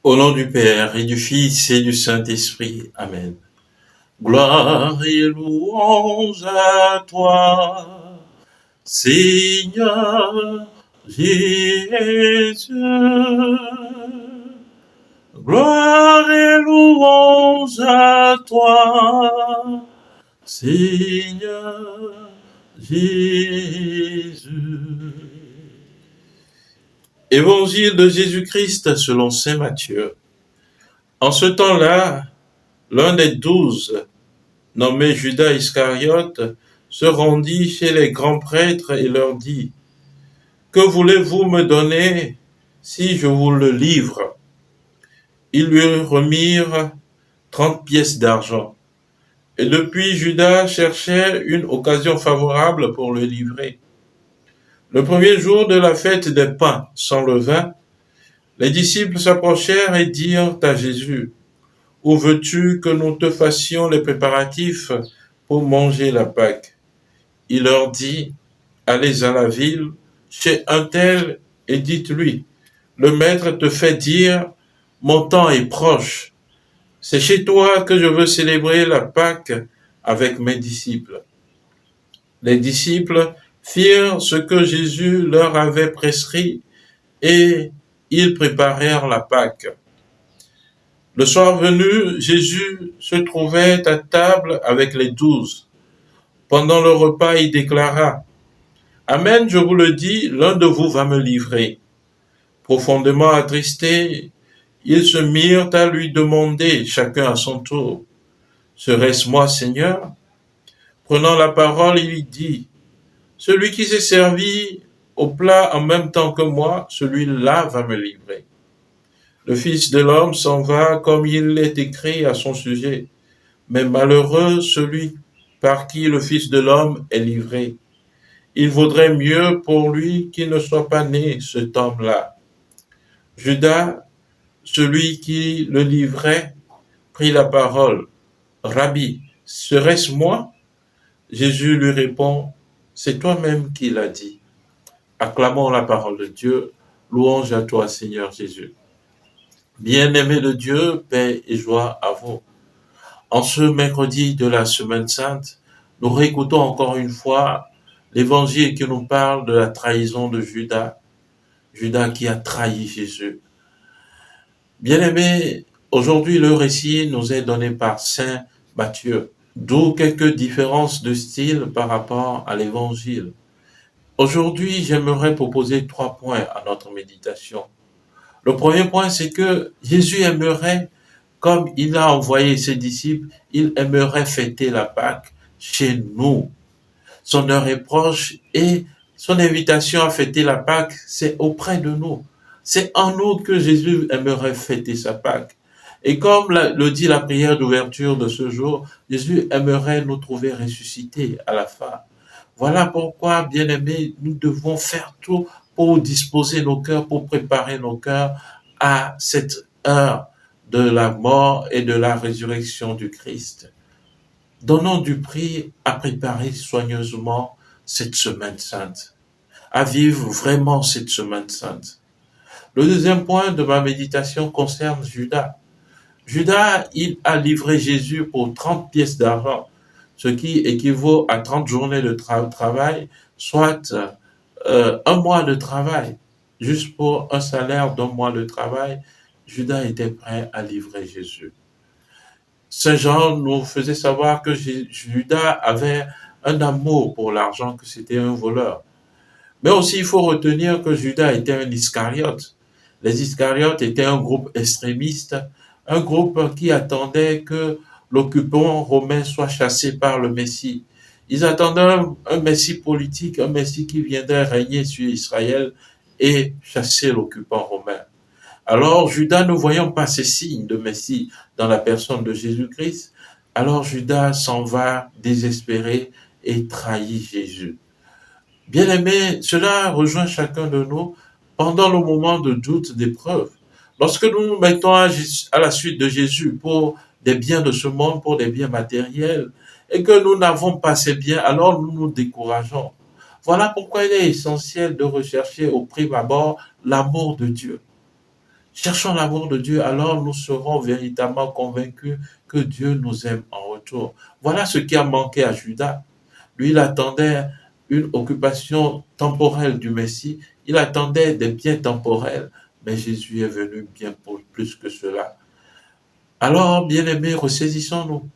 Au nom du Père et du Fils et du Saint-Esprit. Amen. Gloire et louange à toi, Seigneur Jésus. Gloire et louange à toi, Seigneur Jésus. Évangile de Jésus-Christ selon saint Matthieu. En ce temps-là, l'un des 12, nommé Judas Iscariote, se rendit chez les grands prêtres et leur dit : « Que voulez-vous me donner si je vous le livre ?» Ils lui remirent 30 pièces d'argent. Et depuis, Judas cherchait une occasion favorable pour le livrer. Le premier jour de la fête des pains sans levain, les disciples s'approchèrent et dirent à Jésus : « Où veux-tu que nous te fassions les préparatifs pour manger la Pâque ?» Il leur dit : « Allez à la ville, chez un tel, et dites-lui : le maître te fait dire : mon temps est proche. C'est chez toi que je veux célébrer la Pâque avec mes disciples. » Les disciples firent ce que Jésus leur avait prescrit et ils préparèrent la Pâque. Le soir venu, Jésus se trouvait à table avec les 12. Pendant le repas, il déclara : « Amen, je vous le dis, l'un de vous va me livrer. » Profondément attristés, ils se mirent à lui demander, chacun à son tour : « Serait-ce moi, Seigneur ?» Prenant la parole, il dit : « Celui qui s'est servi au plat en même temps que moi, celui-là va me livrer. Le Fils de l'homme s'en va comme il est écrit à son sujet. Mais malheureux celui par qui le Fils de l'homme est livré. Il vaudrait mieux pour lui qu'il ne soit pas né, cet homme-là. » Judas, celui qui le livrait, prit la parole. « Rabbi, serait-ce moi ?» Jésus lui répond : « C'est toi-même qui l'as dit. » Acclamons la parole de Dieu. Louange à toi, Seigneur Jésus. Bien-aimés de Dieu, paix et joie à vous. En ce mercredi de la Semaine Sainte, nous réécoutons encore une fois l'évangile qui nous parle de la trahison de Judas. Judas qui a trahi Jésus. Bien-aimés, aujourd'hui le récit nous est donné par saint Matthieu, d'où quelques différences de style par rapport à l'évangile. Aujourd'hui, j'aimerais proposer 3 points à notre méditation. Le premier point, c'est que Jésus aimerait, comme il a envoyé ses disciples, il aimerait fêter la Pâque chez nous. Son heure est proche et son invitation à fêter la Pâque, c'est auprès de nous. C'est en nous que Jésus aimerait fêter sa Pâque. Et comme le dit la prière d'ouverture de ce jour, Jésus aimerait nous trouver ressuscités à la fin. Voilà pourquoi, bien-aimés, nous devons faire tout pour disposer nos cœurs, pour préparer nos cœurs à cette heure de la mort et de la résurrection du Christ. Donnons du prix à préparer soigneusement cette semaine sainte, à vivre vraiment cette semaine sainte. Le deuxième point de ma méditation concerne Judas. Judas, il a livré Jésus pour 30 pièces d'argent, ce qui équivaut à 30 journées de travail, soit un mois de travail. Juste pour un salaire d'un mois de travail, Judas était prêt à livrer Jésus. Saint Jean nous faisait savoir que Judas avait un amour pour l'argent, que c'était un voleur. Mais aussi, il faut retenir que Judas était un Iscariote. Les Iscariotes étaient un groupe extrémiste, un groupe qui attendait que l'occupant romain soit chassé par le Messie. Ils attendaient un Messie politique, un Messie qui viendrait régner sur Israël et chasser l'occupant romain. Alors Judas, ne voyant pas ces signes de Messie dans la personne de Jésus-Christ, alors Judas s'en va désespéré et trahit Jésus. Bien-aimés, cela rejoint chacun de nous pendant le moment de doute, d'épreuve. Lorsque nous nous mettons à la suite de Jésus pour des biens de ce monde, pour des biens matériels, et que nous n'avons pas ces biens, alors nous nous décourageons. Voilà pourquoi il est essentiel de rechercher au prime abord l'amour de Dieu. cherchons l'amour de Dieu, alors nous serons véritablement convaincus que Dieu nous aime en retour. Voilà ce qui a manqué à Judas. Lui, il attendait une occupation temporelle du Messie, il attendait des biens temporels, mais Jésus est venu bien pour plus que cela. Alors, bien-aimés, ressaisissons-nous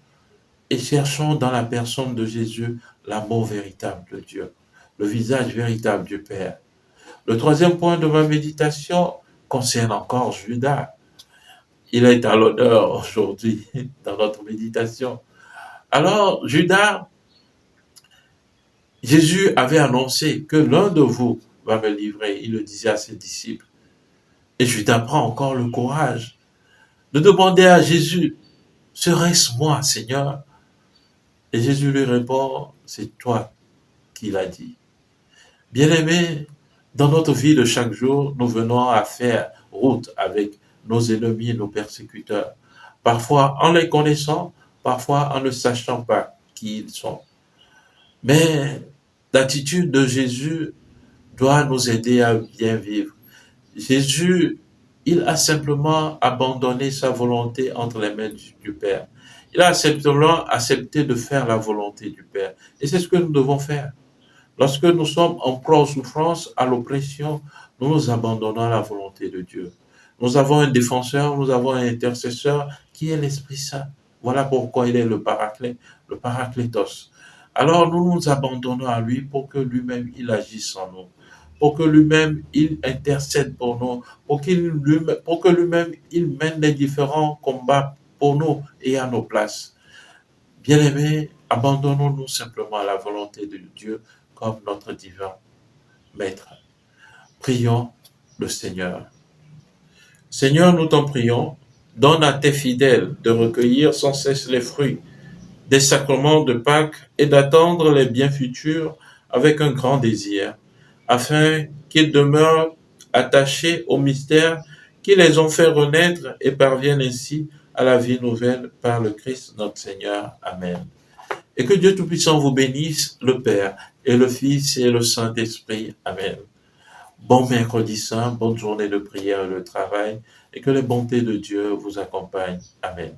et cherchons dans la personne de Jésus l'amour véritable de Dieu, le visage véritable du Père. Le troisième point de ma méditation concerne encore Judas. Il est à l'honneur aujourd'hui dans notre méditation. Alors, Judas, Jésus avait annoncé que l'un de vous va me livrer, il le disait à ses disciples. Et Judas prend encore le courage de demander à Jésus, serait-ce moi, Seigneur? Et Jésus lui répond, c'est toi qui l'as dit. Bien-aimés, dans notre vie de chaque jour, nous venons à faire route avec nos ennemis, nos persécuteurs. Parfois en les connaissant, parfois en ne sachant pas qui ils sont. Mais l'attitude de Jésus doit nous aider à bien vivre. Jésus, il a simplement abandonné sa volonté entre les mains du Père. Il a simplement accepté de faire la volonté du Père. Et c'est ce que nous devons faire. Lorsque nous sommes en proie aux souffrances, à l'oppression, nous nous abandonnons à la volonté de Dieu. Nous avons un défenseur, nous avons un intercesseur qui est l'Esprit Saint. Voilà pourquoi il est le Paraclet, le Paraclétos. Alors nous nous abandonnons à lui pour que lui-même il agisse en nous, pour que lui-même il intercède pour nous, pour que lui-même il mène les différents combats pour nous et à nos places. Bien-aimés, abandonnons-nous simplement à la volonté de Dieu comme notre divin Maître. Prions le Seigneur. Seigneur, nous t'en prions, donne à tes fidèles de recueillir sans cesse les fruits des sacrements de Pâques et d'attendre les biens futurs avec un grand désir, afin qu'ils demeurent attachés aux mystères qui les ont fait renaître et parviennent ainsi à la vie nouvelle par le Christ notre Seigneur. Amen. Et que Dieu Tout-Puissant vous bénisse, le Père et le Fils et le Saint-Esprit. Amen. Bon mercredi saint, bonne journée de prière et de travail, et que les bontés de Dieu vous accompagnent. Amen.